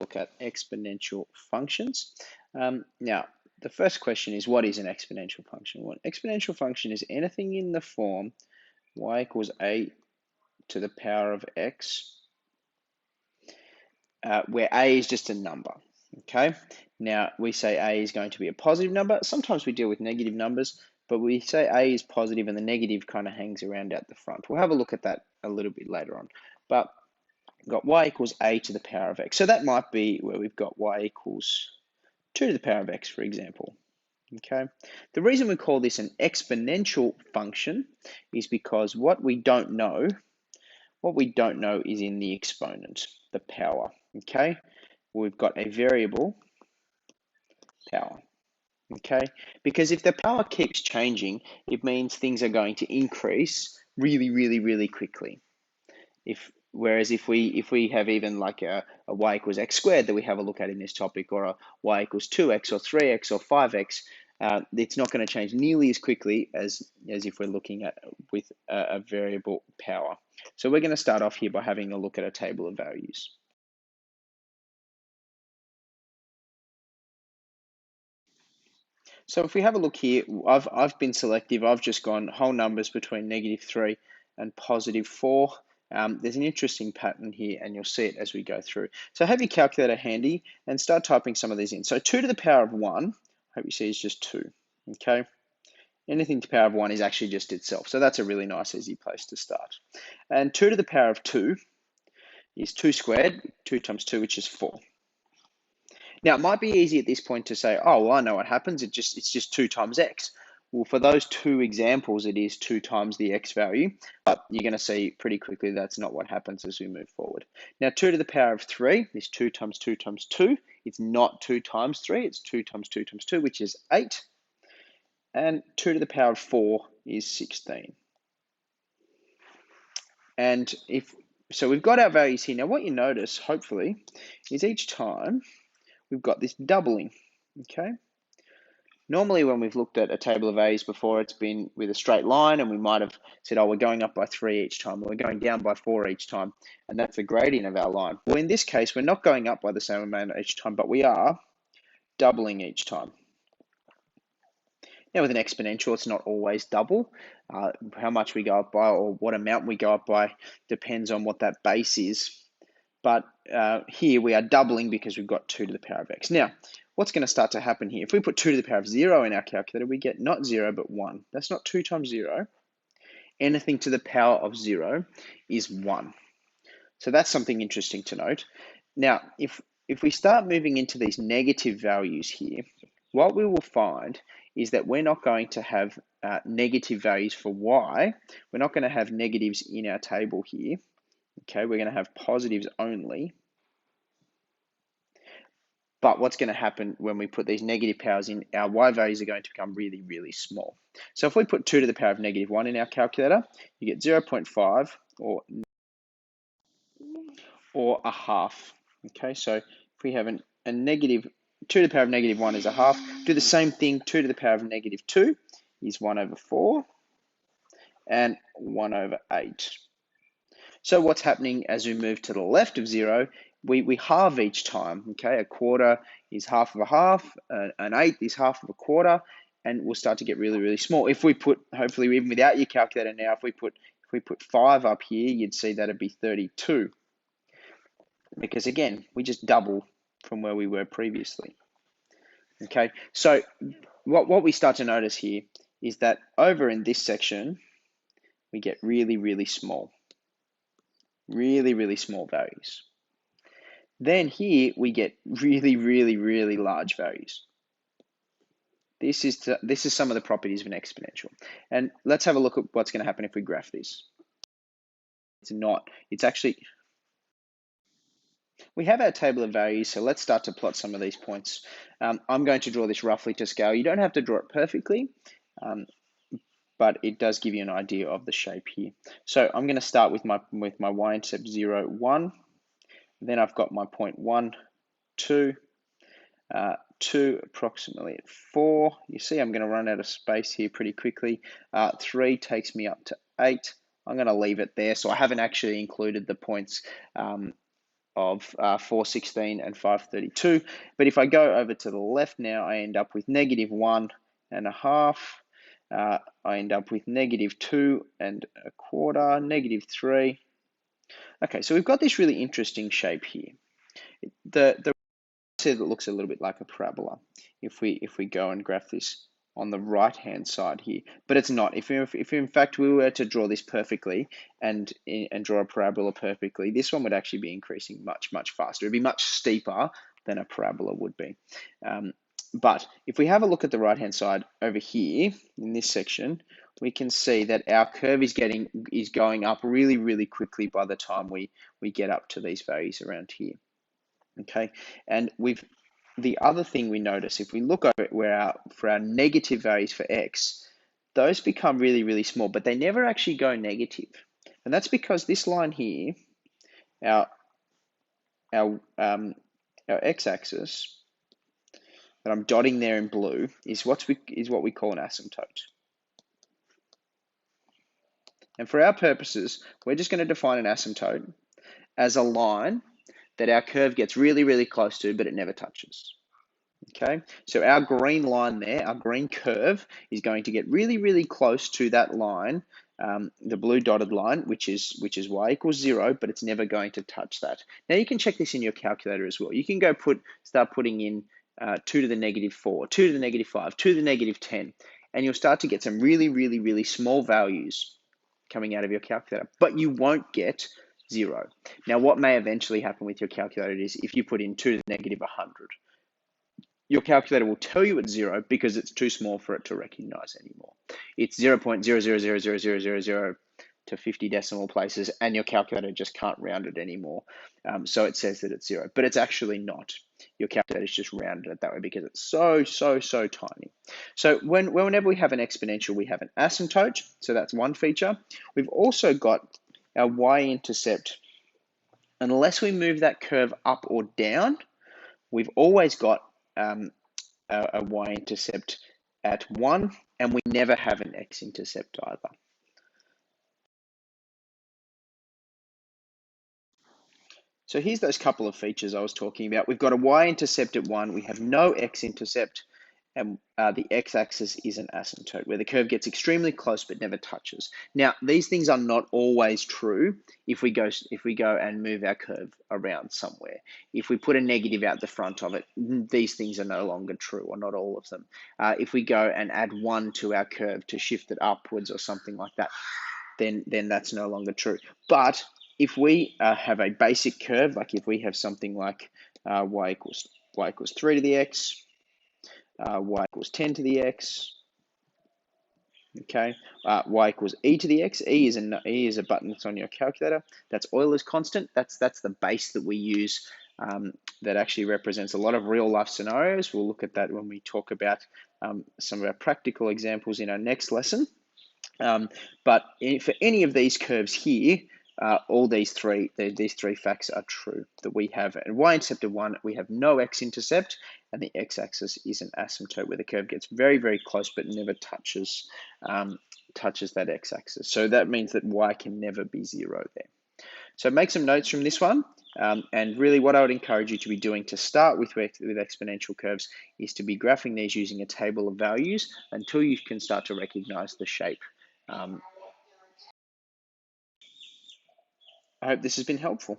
look at exponential functions. Now, the first question is, what is an exponential function? Well, an exponential function is anything in the form y equals a to the power of x, where a is just a number. Okay, now we say a is going to be a positive number. Sometimes we deal with negative numbers, but we say a is positive and the negative kind of hangs around out the front. We'll have a look at that a little bit later on. But we've got y equals a to the power of x. So that might be where we've got y equals 2 to the power of x, for example. Okay, the reason we call this an exponential function is because what we don't know is in the exponent, the power. Okay, we've got a variable power. Okay, because if the power keeps changing, it means things are going to increase really quickly. Whereas if we have even like a y equals x squared that we have a look at in this topic, or a y equals 2x or 3x or 5x, it's not going to change nearly as quickly as if we're looking at with a variable power. So we're going to start off here by having a look at a table of values. So if we have a look here, I've been selective. I've just gone whole numbers between -3 and +4. There's an interesting pattern here, and you'll see it as we go through. So have your calculator handy and start typing some of these in. So 2 to the power of 1, I hope you see, is just 2. Okay, anything to the power of 1 is actually just itself. So that's a really nice, easy place to start. And 2 to the power of 2 is 2 squared, 2 times 2, which is 4. Now, it might be easy at this point to say, oh, well, I know what happens. It's just 2 times x. Well, for those two examples, it is 2 times the x value, but you're going to see pretty quickly that's not what happens as we move forward. Now, 2 to the power of 3 is 2 times 2 times 2. It's not 2 times 3. It's 2 times 2 times 2, which is 8. And 2 to the power of 4 is 16. And so we've got our values here. Now, what you notice, hopefully, is each time we've got this doubling, okay? Normally when we've looked at a table of A's before, it's been with a straight line, and we might have said, oh, we're going up by 3 each time, or we're going down by 4 each time, and that's the gradient of our line. Well, in this case, we're not going up by the same amount each time, but we are doubling each time. Now, with an exponential, it's not always double. How much we go up by, or what amount we go up by, depends on what that base is. But here we are doubling because we've got 2 to the power of x. Now, what's going to start to happen here? If we put 2 to the power of 0 in our calculator, we get not 0, but 1. That's not 2 times 0. Anything to the power of 0 is 1. So that's something interesting to note. Now, if we start moving into these negative values here, what we will find is that we're not going to have negative values for y. We're not going to have negatives in our table here. Okay, we're going to have positives only. But what's going to happen when we put these negative powers in, our y values are going to become really small. So if we put 2 to the power of -1 in our calculator, you get 0.5 or a half. Okay, so if we have a negative 2 to the power of -1 is a half, do the same thing. 2 to the power of -2 is 1/4 and 1/8. So what's happening as we move to the left of 0, we halve each time, okay? A quarter is half of a half, an eighth is half of a quarter, and we'll start to get really small. If we put, hopefully even without your calculator now, if we put 5 up here, you'd see that it'd be 32. Because again, we just double from where we were previously. Okay, so what we start to notice here is that over in this section, we get really small. Really small values. Then here we get really large values. This is some of the properties of an exponential. And let's have a look at what's going to happen if we graph this. It's actually, we have our table of values, so let's start to plot some of these points. I'm going to draw this roughly to scale. You don't have to draw it perfectly, but it does give you an idea of the shape here. So I'm going to start with my y-intercept 0, 1. Then I've got my point 1, 2, 2 approximately at 4. You see I'm going to run out of space here pretty quickly. 3 takes me up to 8. I'm going to leave it there. So I haven't actually included the points of 416 and 532. But if I go over to the left now, I end up with -1.5. I end up with -2.25, -3. Okay, so we've got this really interesting shape here. The it looks a little bit like a parabola if we go and graph this on the right hand side here, but it's not. If in fact we were to draw this perfectly and draw a parabola perfectly, this one would actually be increasing much faster. It'd be much steeper than a parabola would be. But if we have a look at the right hand side over here in this section, we can see that our curve is going up really quickly by the time we get up to these values around here. Okay, and the other thing we notice, if we look over it for our negative values for x, those become really small, but they never actually go negative. And that's because this line here, our x-axis that I'm dotting there in blue is what we call an asymptote. And for our purposes, we're just going to define an asymptote as a line that our curve gets really close to, but it never touches. Okay, so our green line there, our green curve, is going to get really close to that line, the blue dotted line, which is y = 0, but it's never going to touch that. Now you can check this in your calculator as well. You can go start putting in 2 to the -4, 2 to the -5, 2 to the -10, and you'll start to get some really small values coming out of your calculator, but you won't get 0. Now what may eventually happen with your calculator is if you put in 2 to the -100, your calculator will tell you it's 0 because it's too small for it to recognize anymore. It's 0.000000 to 50 decimal places, and your calculator just can't round it anymore. So it says that it's 0, but it's actually not. Your calculator's just rounded it that way because it's so tiny. So whenever we have an exponential, we have an asymptote. So that's one feature. We've also got our y-intercept. Unless we move that curve up or down, we've always got a y-intercept at 1, and we never have an x-intercept either. So here's those couple of features I was talking about. We've got a y-intercept at 1, we have no x-intercept, and the x-axis is an asymptote, where the curve gets extremely close but never touches. Now, these things are not always true if we go and move our curve around somewhere. If we put a negative out the front of it, these things are no longer true, or not all of them. If we go and add 1 to our curve to shift it upwards or something like that, then that's no longer true. But if we have a basic curve, like if we have something like y equals 3 to the x, y equals 10 to the x, okay, y equals e to the x. E is a button that's on your calculator. That's Euler's constant. That's the base that we use that actually represents a lot of real life scenarios. We'll look at that when we talk about some of our practical examples in our next lesson. But for any of these curves here, all these three facts are true, that we have a y-intercept of 1, we have no x-intercept, and the x-axis is an asymptote where the curve gets very close but never touches that x-axis. So that means that y can never be 0 there. So make some notes from this one, and really what I would encourage you to be doing to start with exponential curves is to be graphing these using a table of values until you can start to recognize the shape. I hope this has been helpful.